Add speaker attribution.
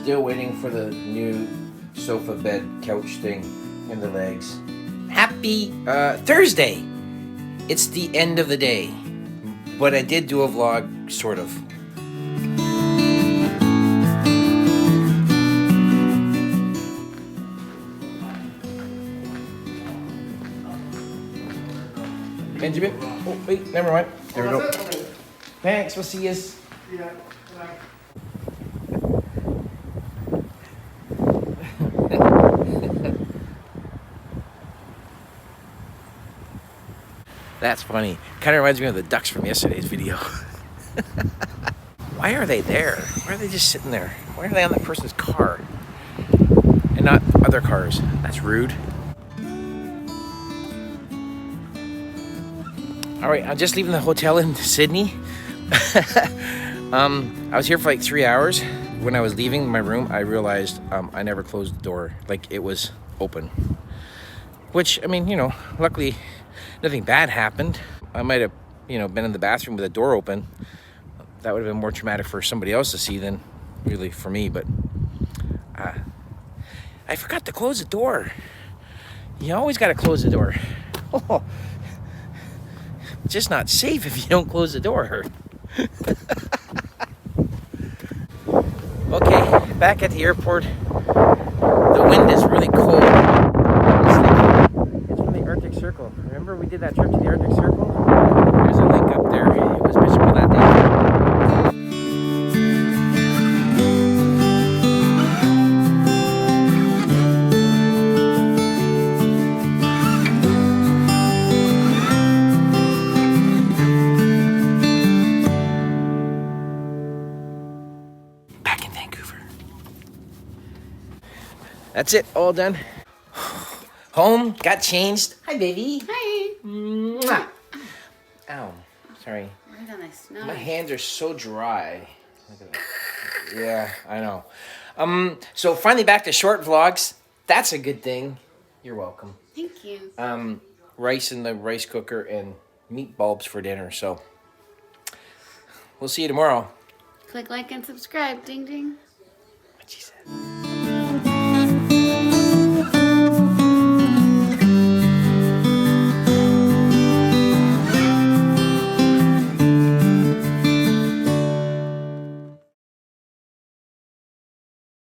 Speaker 1: Still waiting for the new sofa bed couch thing and the legs. Happy Thursday! It's the end of the day, but I did do a vlog, sort of. Benjamin? Oh, wait, never mind. There we go. Thanks, we'll see you.
Speaker 2: Yeah.
Speaker 1: That's funny. Kind of reminds me of the ducks from yesterday's video. Why are they there? Why are they just sitting there? Why are they on that person's car and not other cars? That's rude. All right, I'm just leaving the hotel in Sydney. I was here for like 3 hours. When I was leaving my room, I realized I never closed the door. Like, it was open. Which, I mean, you know, luckily nothing bad happened. I might have, you know, been in the bathroom with the door open. That would have been more traumatic for somebody else to see than really for me, but I forgot to close the door. You always got to close the door. Oh, it's just not safe if you don't close the door. Okay, back at the airport. The wind is really cold. It's from the Arctic Circle. Remember we did that trip to the Arctic Circle? There's a link up there. It was miserable that day. Back in Vancouver. That's it, all done. Home, got changed. Hi, baby.
Speaker 3: Hi.
Speaker 1: Mwah. Ow, sorry.
Speaker 3: Right on the snow.
Speaker 1: My hands are so dry. Look at that. Yeah, I know. So finally back to short vlogs. That's a good thing. You're welcome.
Speaker 3: Thank you.
Speaker 1: Rice in the rice cooker and meat bulbs for dinner. So we'll see you tomorrow.
Speaker 3: Click like and subscribe. Ding ding.
Speaker 1: What she said.